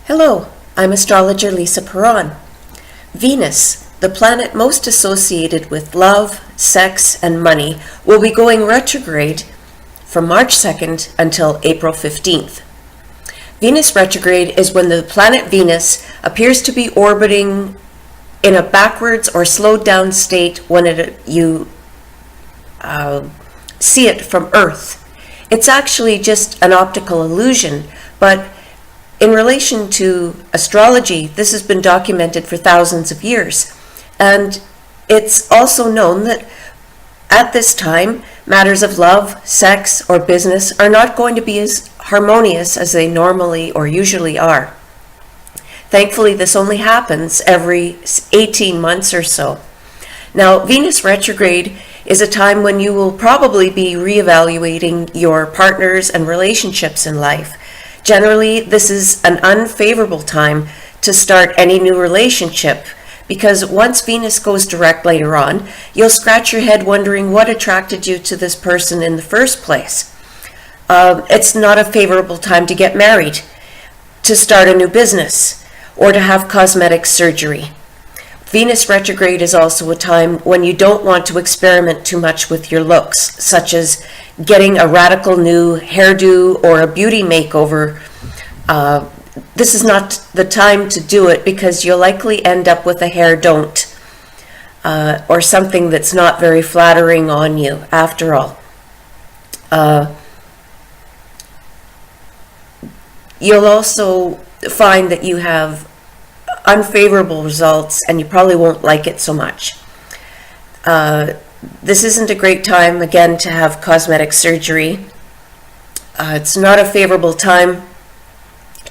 Hello, I'm astrologer Lisa Perron. Venus, the planet most associated with love, sex, and money, will be going retrograde from March 2nd until April 15th. Venus retrograde is when the planet Venus appears to be orbiting in a backwards or slowed down state when you see it from Earth. It's actually just an optical illusion, but in relation to astrology, this has been documented for thousands of years. And it's also known that at this time, matters of love, sex, or business are not going to be as harmonious as they normally or usually are. Thankfully, this only happens every 18 months or so. Now, Venus retrograde is a time when you will probably be reevaluating your partners and relationships in life. Generally, this is an unfavorable time to start any new relationship because once Venus goes direct later on, you'll scratch your head wondering what attracted you to this person in the first place. It's not a favorable time to get married, to start a new business, or to have cosmetic surgery. Venus retrograde is also a time when you don't want to experiment too much with your looks, such as getting a radical new hairdo or a beauty makeover. This is not the time to do it because you'll likely end up with a hair don't or something that's not very flattering on you after all. You'll also find that you have unfavorable results and you probably won't like it so much. This isn't a great time, again, to have cosmetic surgery. It's not a favorable time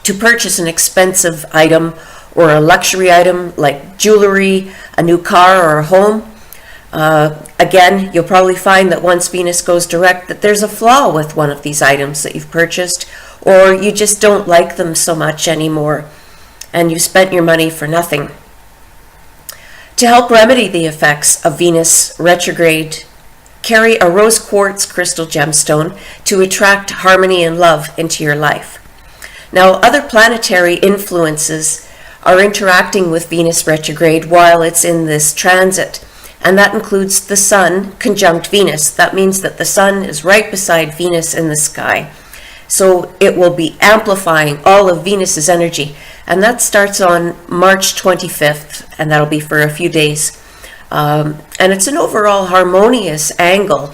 to purchase an expensive item or a luxury item like jewelry, a new car, or a home. Again, you'll probably find that once Venus goes direct that there's a flaw with one of these items that you've purchased, or you just don't like them so much anymore and you spent your money for nothing. To help remedy the effects of Venus retrograde, carry a rose quartz crystal gemstone to attract harmony and love into your life. Now, other planetary influences are interacting with Venus retrograde while it's in this transit, and that includes the Sun conjunct Venus. That means that the Sun is right beside Venus in the sky. So it will be amplifying all of Venus's energy. And that starts on March 25th, and that'll be for a few days. And it's an overall harmonious angle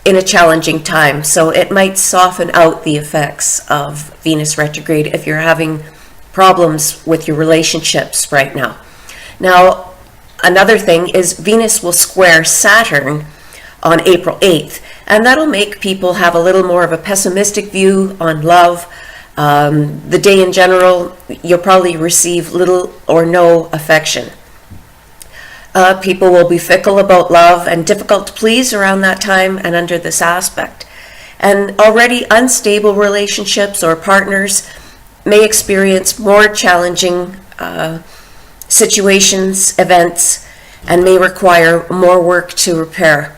in a challenging time. So it might soften out the effects of Venus retrograde if you're having problems with your relationships right now. Now, another thing is Venus will square Saturn on April 8th. And that'll make people have a little more of a pessimistic view on love. The day in general, you'll probably receive little or no affection. People will be fickle about love and difficult to please around that time and under this aspect. And already unstable relationships or partners may experience more challenging situations, events, and may require more work to repair.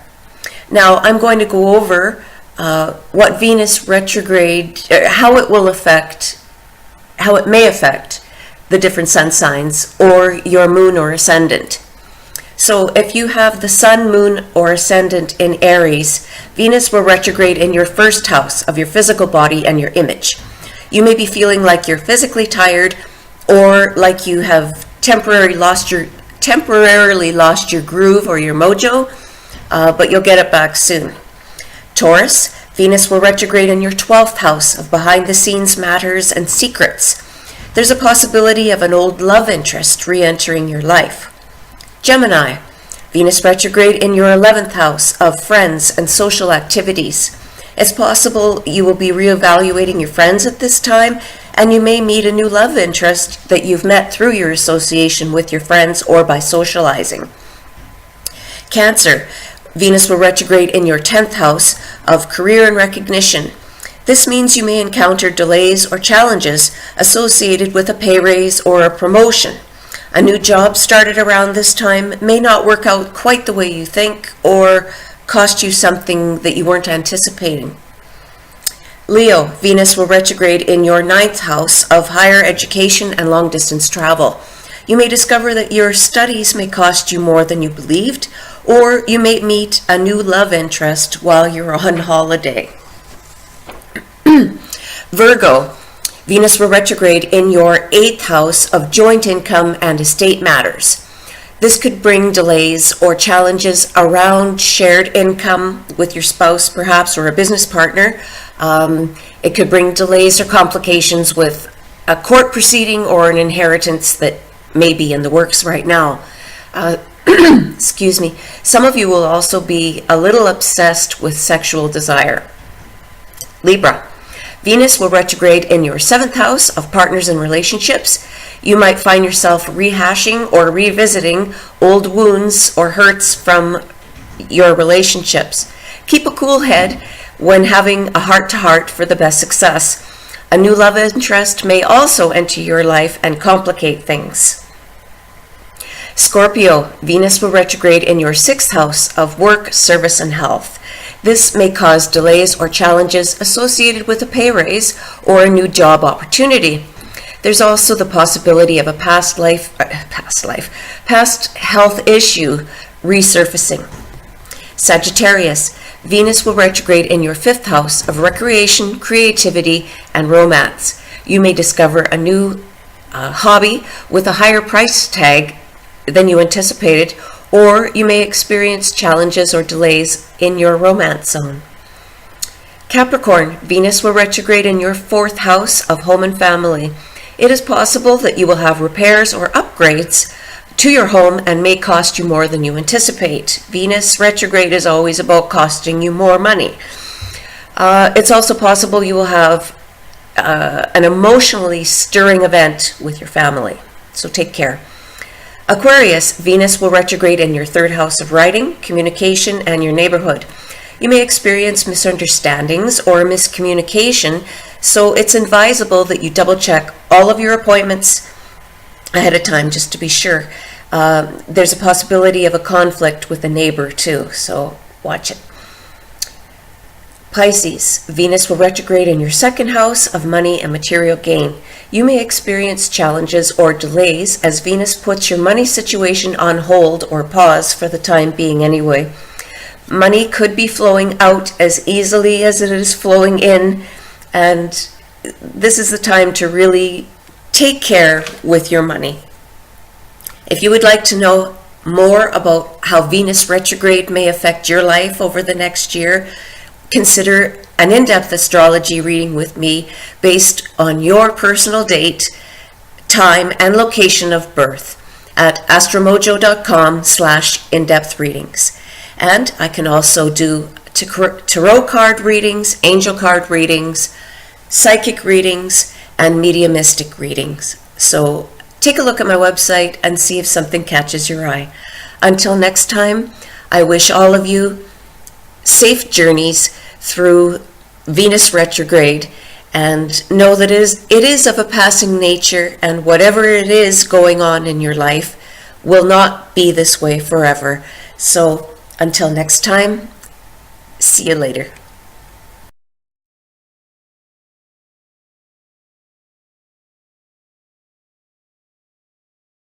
Now, I'm going to go over what Venus retrograde, how it may affect the different sun signs or your moon or ascendant. So if you have the sun, moon, or ascendant in Aries, Venus will retrograde in your first house of your physical body and your image. You may be feeling like you're physically tired or like you have temporarily lost your groove or your mojo, but you'll get it back soon. Taurus, Venus will retrograde in your 12th house of behind-the-scenes matters and secrets. There's a possibility of an old love interest re-entering your life. Gemini, Venus retrograde in your 11th house of friends and social activities. It's possible you will be reevaluating your friends at this time, and you may meet a new love interest that you've met through your association with your friends or by socializing. Cancer, Venus will retrograde in your 10th house of career and recognition. This means you may encounter delays or challenges associated with a pay raise or a promotion. A new job started around this time may not work out quite the way you think or cost you something that you weren't anticipating. Leo, Venus will retrograde in your 9th house of higher education and long-distance travel. You may discover that your studies may cost you more than you believed, or you may meet a new love interest while you're on holiday. Virgo, Venus will retrograde in your 8th house of joint income and estate matters. This could bring delays or challenges around shared income with your spouse, perhaps, or a business partner. It could bring delays or complications with a court proceeding or an inheritance that may be in the works right now. Excuse me. Some of you will also be a little obsessed with sexual desire. Libra, Venus will retrograde in your 7th house of partners and relationships. You might find yourself rehashing or revisiting old wounds or hurts from your relationships. Keep a cool head when having a heart-to-heart for the best success. A new love interest may also enter your life and complicate things. Scorpio, Venus will retrograde in your 6th house of work, service, and health. This may cause delays or challenges associated with a pay raise or a new job opportunity. There's also the possibility of a past health issue resurfacing. Sagittarius, Venus will retrograde in your 5th house of recreation, creativity, and romance. You may discover a new hobby with a higher price tag than you anticipated, or you may experience challenges or delays in your romance zone. Capricorn, Venus will retrograde in your 4th house of home and family. It is possible that you will have repairs or upgrades to your home and may cost you more than you anticipate. Venus retrograde is always about costing you more money. It's also possible you will have an emotionally stirring event with your family, so take care. Aquarius, Venus will retrograde in your 3rd house of writing, communication, and your neighborhood. You may experience misunderstandings or miscommunication, so it's advisable that you double check all of your appointments ahead of time just to be sure. There's a possibility of a conflict with a neighbor too, so watch it. Pisces, Venus will retrograde in your 2nd house of money and material gain. You may experience challenges or delays as Venus puts your money situation on hold or pause for the time being anyway. Money could be flowing out as easily as it is flowing in, and this is the time to really take care with your money. If you would like to know more about how Venus retrograde may affect your life over the next year, consider an in-depth astrology reading with me based on your personal date, time, and location of birth at astromojo.com/in-depth readings. And I can also do tarot card readings, angel card readings, psychic readings, and mediumistic readings. So take a look at my website and see if something catches your eye. Until next time, I wish all of you safe journeys through Venus retrograde, and know that it is of a passing nature, and whatever it is going on in your life will not be this way forever. So until next time, see you later.